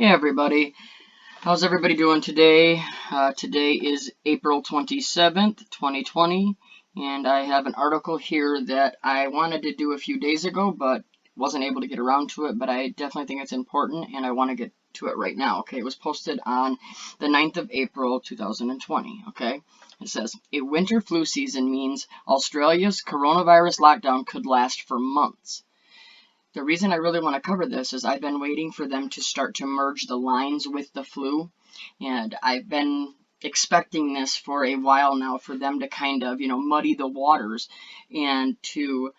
Hey everybody, how's everybody doing today? Today is April 27th, 2020, and I have an article here that I wanted to do a few days ago, but wasn't able to get around to it, but I definitely think it's important, and I want to get to it right now, okay? It was posted on the 9th of April, 2020, okay? It says, a winter flu season means Australia's coronavirus lockdown could last for months. The reason I really want to cover this is I've been waiting for them to start to merge the lines with the flu, and I've been expecting this for a while now, for them to kind of, muddy the waters and to,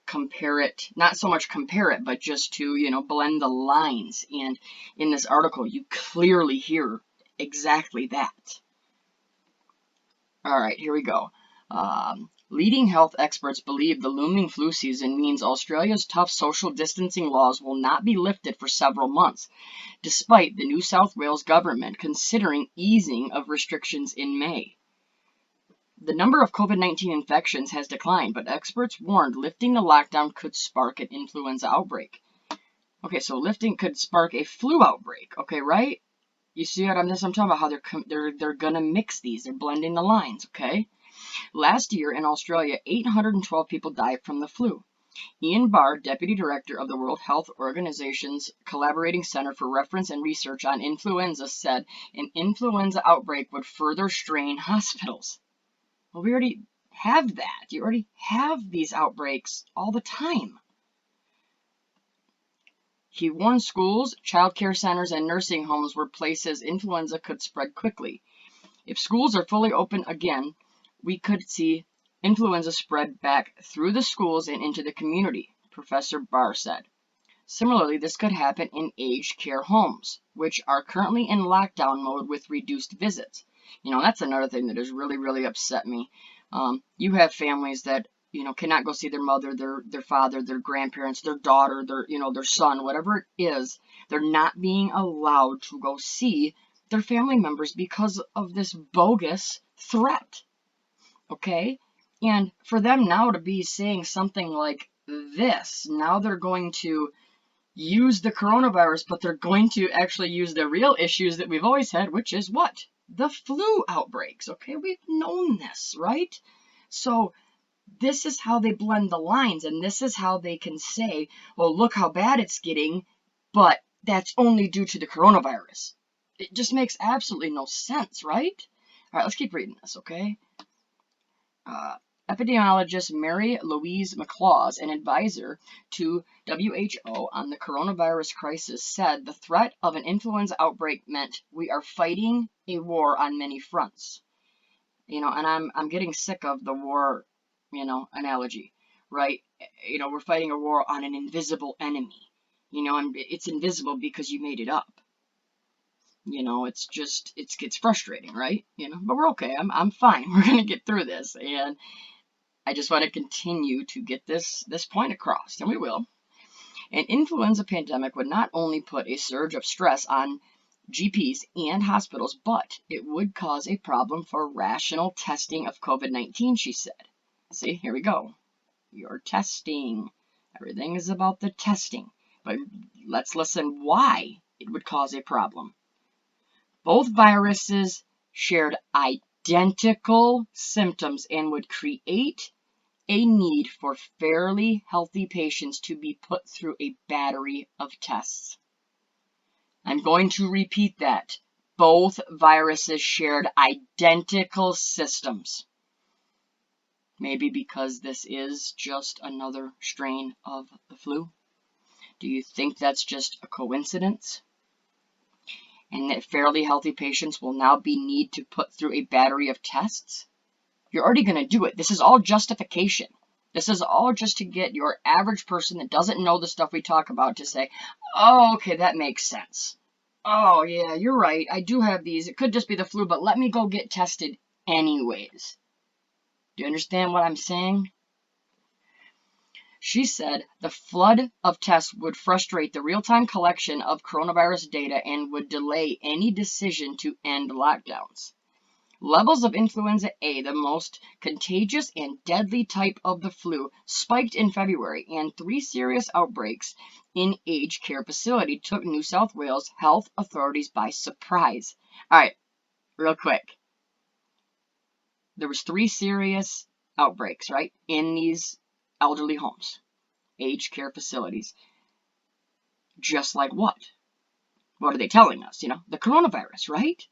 compare it, not so much compare it, but just to, blend the lines. And in this article, you clearly hear exactly that. All right, here we go. Leading health experts believe the looming flu season means Australia's tough social distancing laws will not be lifted for several months, despite the New South Wales government considering easing of restrictions in May. The number of COVID-19 infections has declined, but experts warned lifting the lockdown could spark an influenza outbreak. Okay, so lifting could spark a flu outbreak, okay, right? You see what I'm talking about, how they're gonna mix these, they're blending the lines, okay? Last year in Australia, 812 people died from the flu. Ian Barr, Deputy Director of the World Health Organization's Collaborating Center for Reference and Research on Influenza, said an influenza outbreak would further strain hospitals. Well, we already have that. You already have these outbreaks all the time. He warned schools, childcare centers, and nursing homes were places influenza could spread quickly. If schools are fully open again, we could see influenza spread back through the schools and into the community, Professor Barr said. Similarly, this could happen in aged care homes, which are currently in lockdown mode with reduced visits. That's another thing that has really, really upset me. You have families that, cannot go see their mother, their father, their grandparents, their daughter, their son, whatever it is. They're not being allowed to go see their family members because of this bogus threat. Okay? And for them now to be saying something like this, now they're going to use the coronavirus, but they're going to actually use the real issues that we've always had, which is what? The flu outbreaks. Okay? We've known this, right? So this is how they blend the lines, and this is how they can say, well, look how bad it's getting, but that's only due to the coronavirus. It just makes absolutely no sense, right? All right, let's keep reading this, okay? Epidemiologist Mary Louise McLaws, an advisor to WHO on the coronavirus crisis, said the threat of an influenza outbreak meant we are fighting a war on many fronts. And I'm getting sick of the war, analogy, right? We're fighting a war on an invisible enemy. And it's invisible because you made it up. It gets frustrating, right? But we're okay. I'm fine. We're gonna get through this, and I just want to continue to get this point across, and we will. An influenza pandemic would not only put a surge of stress on GPs and hospitals, but it would cause a problem for rational testing of COVID-19, she said. See, here we go. You're testing. Everything is about the testing. But let's listen why it would cause a problem. Both viruses shared identical symptoms and would create a need for fairly healthy patients to be put through a battery of tests. I'm going to repeat that. Both viruses shared identical systems. Maybe because this is just another strain of the flu. Do you think that's just a coincidence? And that fairly healthy patients will now need to put through a battery of tests? You're already going to do it. This is all justification. This is all just to get your average person that doesn't know the stuff we talk about to say, oh, okay, that makes sense. Oh, yeah, you're right. I do have these. It could just be the flu, but let me go get tested anyways. Do you understand what I'm saying? She said the flood of tests would frustrate the real-time collection of coronavirus data and would delay any decision to end lockdowns. Levels of influenza A, the most contagious and deadly type of the flu, spiked in February, and 3 serious outbreaks in aged care facility took New South Wales health authorities by surprise. All right, real quick. There was 3 serious outbreaks, right, in these elderly homes, aged care facilities. Just like what? What are they telling us? The coronavirus, right?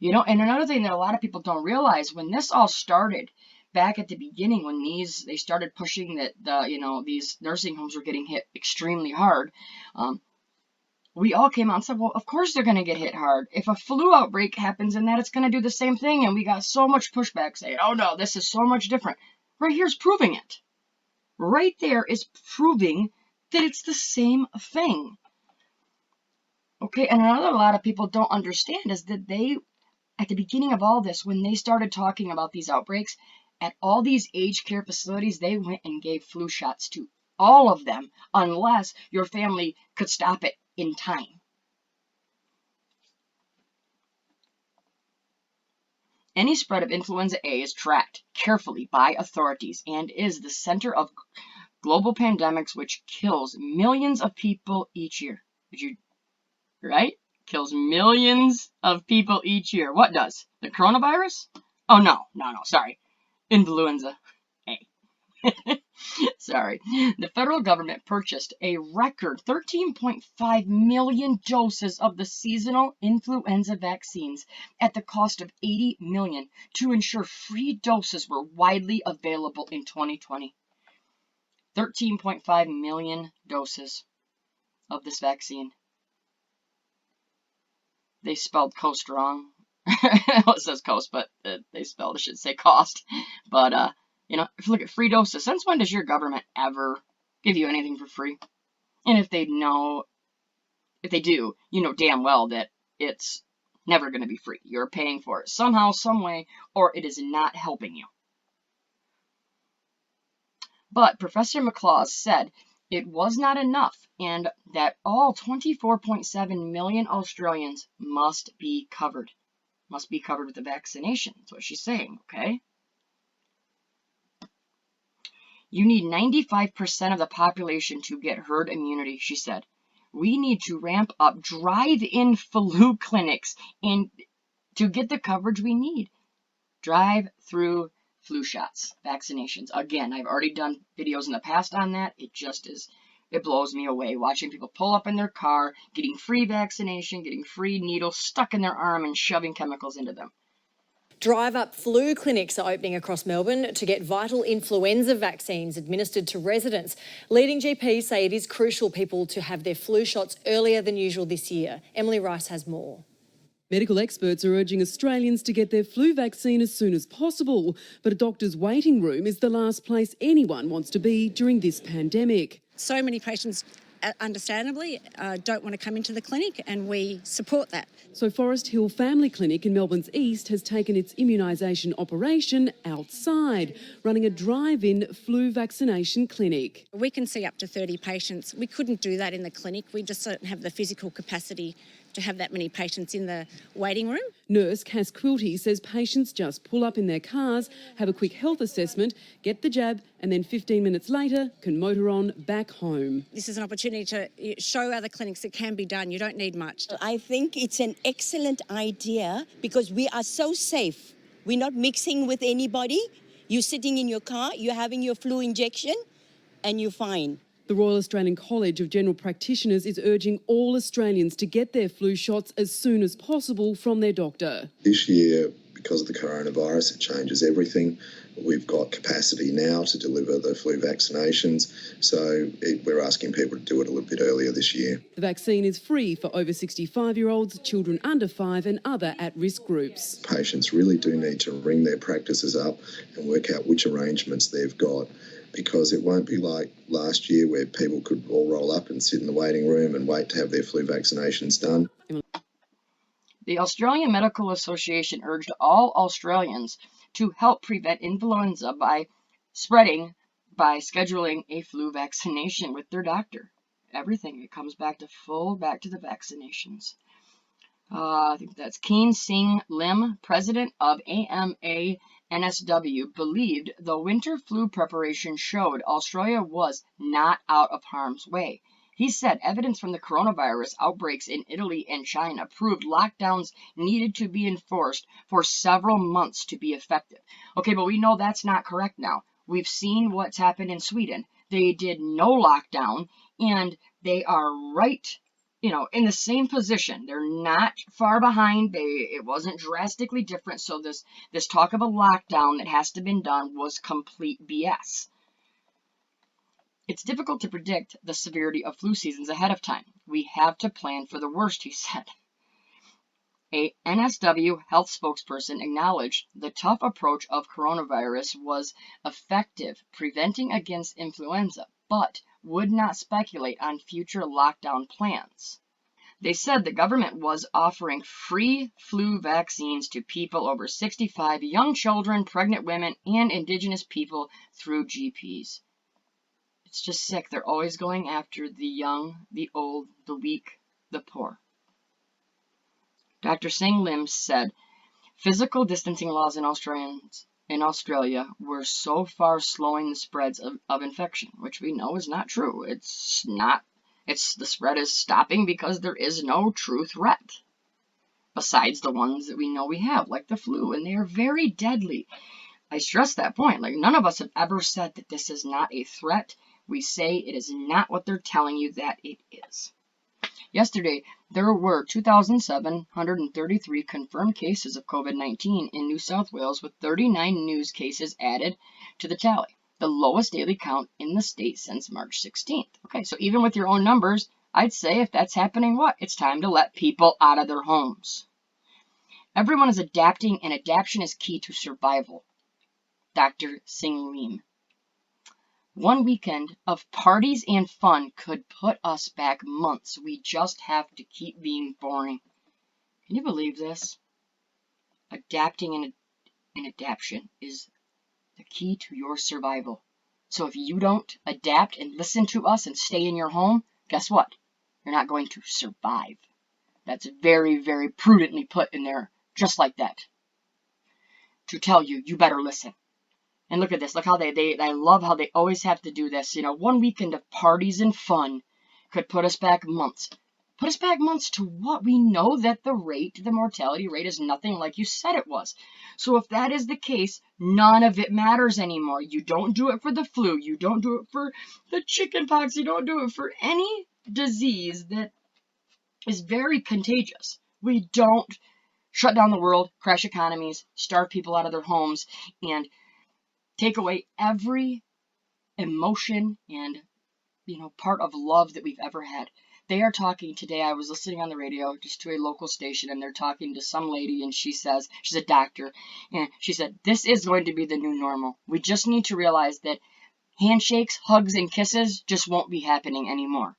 And another thing that a lot of people don't realize, when this all started back at the beginning, when they started pushing that these nursing homes were getting hit extremely hard, we all came out and said, well, of course they're going to get hit hard. If a flu outbreak happens in that, it's going to do the same thing. And we got so much pushback saying, oh no, this is so much different. Right here's proving it. Right there is proving that it's the same thing. Okay, and another a lot of people don't understand is that at the beginning of all this, when they started talking about these outbreaks, at all these aged care facilities, they went and gave flu shots to all of them, unless your family could stop it in time. Any spread of influenza A is tracked carefully by authorities and is the center of global pandemics, which kills millions of people each year. Right? Kills millions of people each year. What does? The coronavirus? Oh, no, sorry. Influenza A. Sorry. The federal government purchased a record 13.5 million doses of the seasonal influenza vaccines at the cost of $80 million to ensure free doses were widely available in 2020. 13.5 million doses of this vaccine. They spelled coast wrong. Well, it says coast, but it should say cost. But, if you look at free doses, since when does your government ever give you anything for free? And if they do, you know damn well that it's never going to be free. You're paying for it somehow, some way, or it is not helping you. But Professor McLaws said it was not enough and that all 24.7 million Australians must be covered with the vaccination. That's what she's saying, okay? You need 95% of the population to get herd immunity, she said. We need to ramp up drive-in flu clinics and to get the coverage we need. Drive-through flu shots, vaccinations. Again, I've already done videos in the past on that. It blows me away watching people pull up in their car, getting free vaccination, getting free needles stuck in their arm and shoving chemicals into them. Drive-up flu clinics are opening across Melbourne to get vital influenza vaccines administered to residents. Leading GPs say it is crucial people to have their flu shots earlier than usual this year. Emily Rice has more. Medical experts are urging Australians to get their flu vaccine as soon as possible, but a doctor's waiting room is the last place anyone wants to be during this pandemic. So many patients, understandably, don't want to come into the clinic, and we support that. So Forest Hill Family Clinic in Melbourne's east has taken its immunisation operation outside, running a drive-in flu vaccination clinic. We can see up to 30 patients. We couldn't do that in the clinic. We just don't have the physical capacity to have that many patients in the waiting room. Nurse Cass Quilty says patients just pull up in their cars, have a quick health assessment, get the jab, and then 15 minutes later can motor on back home. This is an opportunity to show other clinics it can be done. You don't need much. I think it's an excellent idea because we are so safe. We're not mixing with anybody. You're sitting in your car, you're having your flu injection, and you're fine. The Royal Australian College of General Practitioners is urging all Australians to get their flu shots as soon as possible from their doctor. This year, because of the coronavirus, it changes everything. We've got capacity now to deliver the flu vaccinations, so we're asking people to do it a little bit earlier this year. The vaccine is free for over 65-year-olds, children under 5 and other at-risk groups. Patients really do need to ring their practices up and work out which arrangements they've got, because it won't be like last year where people could all roll up and sit in the waiting room and wait to have their flu vaccinations done. The Australian Medical Association urged all Australians to help prevent influenza by scheduling a flu vaccination with their doctor. Everything, it comes back to the vaccinations. I think that's Keen Singh Lim, president of AMA NSW, believed the winter flu preparation showed Australia was not out of harm's way. He said evidence from the coronavirus outbreaks in Italy and China proved lockdowns needed to be enforced for several months to be effective. Okay, but we know that's not correct now. We've seen what's happened in Sweden. They did no lockdown, and they are right, in the same position. They're not far behind. It wasn't drastically different. So this talk of a lockdown that has to be done was complete BS. It's difficult to predict the severity of flu seasons ahead of time. We have to plan for the worst, he said. A NSW health spokesperson acknowledged the tough approach of coronavirus was effective preventing against influenza, but would not speculate on future lockdown plans. They said the government was offering free flu vaccines to people over 65, young children, pregnant women, and indigenous people through GPs. It's just sick. They're always going after the young, the old, the weak, the poor. Dr. Singh Lim said physical distancing laws in Australia were so far slowing the spreads of infection, which we know is not true. It's not. The spread is stopping because there is no true threat besides the ones that we know we have, like the flu, and they are very deadly. I stress that point. Like, none of us have ever said that this is not a threat. We say it is not what they're telling you that it is. Yesterday, there were 2,733 confirmed cases of COVID-19 in New South Wales, with 39 new cases added to the tally, the lowest daily count in the state since March 16th. Okay, so even with your own numbers, I'd say if that's happening, it's time to let people out of their homes. Everyone is adapting, and adaptation is key to survival. Dr. Singh Lim. One weekend of parties and fun could put us back months. We just have to keep being boring. Can you believe this? Adapting and adaptation is the key to your survival. So if you don't adapt and listen to us and stay in your home, guess what? You're not going to survive. That's very, very prudently put in there, just like that, to tell you, you better listen. And look at this. Look how I love how they always have to do this. One weekend of parties and fun could put us back months. Put us back months to what? We know that the mortality rate is nothing like you said it was. So if that is the case, none of it matters anymore. You don't do it for the flu. You don't do it for the chicken pox. You don't do it for any disease that is very contagious. We don't shut down the world, crash economies, starve people out of their homes, and take away every emotion and, part of love that we've ever had. They are talking today. I was listening on the radio just to a local station, and they're talking to some lady, and she says, she's a doctor, and she said, this is going to be the new normal. We just need to realize that handshakes, hugs, and kisses just won't be happening anymore.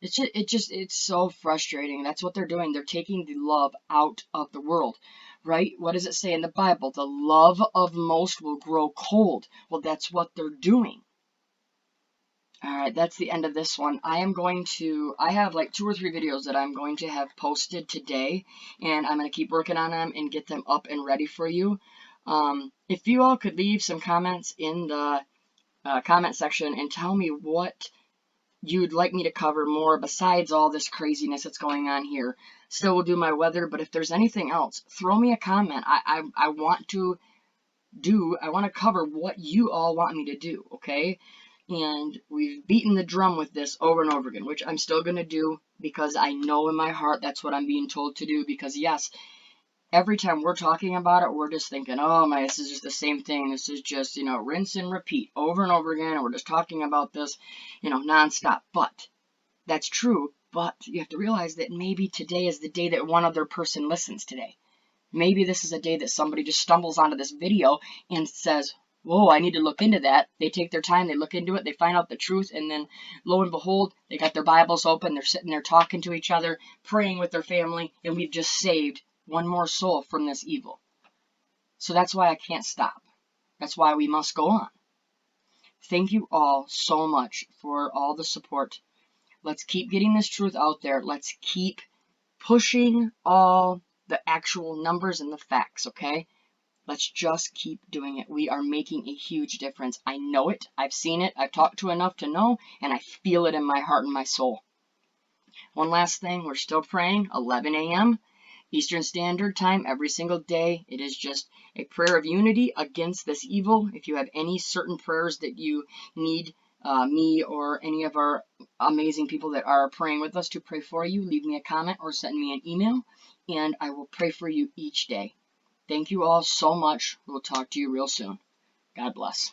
It's so frustrating. That's what they're doing. They're taking the love out of the world, right? What does it say in the Bible? The love of most will grow cold. Well, that's what they're doing. All right, that's the end of this one. I have like 2 or 3 videos that I'm going to have posted today, and I'm going to keep working on them and get them up and ready for you. If you all could leave some comments in the comment section and tell me what you'd like me to cover more besides all this craziness that's going on here. Still will do my weather, but if there's anything else, throw me a comment. I want to cover what you all want me to do, okay? And we've beaten the drum with this over and over again, which I'm still going to do because I know in my heart that's what I'm being told to do, because yes, every time we're talking about it, we're just thinking, oh my, this is just the same thing. This is just, rinse and repeat over and over again. And we're just talking about this, nonstop. But that's true. But you have to realize that maybe today is the day that one other person listens today. Maybe this is a day that somebody just stumbles onto this video and says, whoa, I need to look into that. They take their time, they look into it, they find out the truth, and then lo and behold, they got their Bibles open, they're sitting there talking to each other, praying with their family, and we've just saved one more soul from this evil. So that's why I can't stop. That's why we must go on. Thank you all so much for all the support. Let's keep getting this truth out there. Let's keep pushing all the actual numbers and the facts, okay? Let's just keep doing it. We are making a huge difference. I know it. I've seen it. I've talked to enough to know, and I feel it in my heart and my soul. One last thing, we're still praying, 11 a.m. Eastern Standard Time every single day. It is just a prayer of unity against this evil. If you have any certain prayers that you need me or any of our amazing people that are praying with us to pray for you, leave me a comment or send me an email, and I will pray for you each day. Thank you all so much. We'll talk to you real soon. God bless.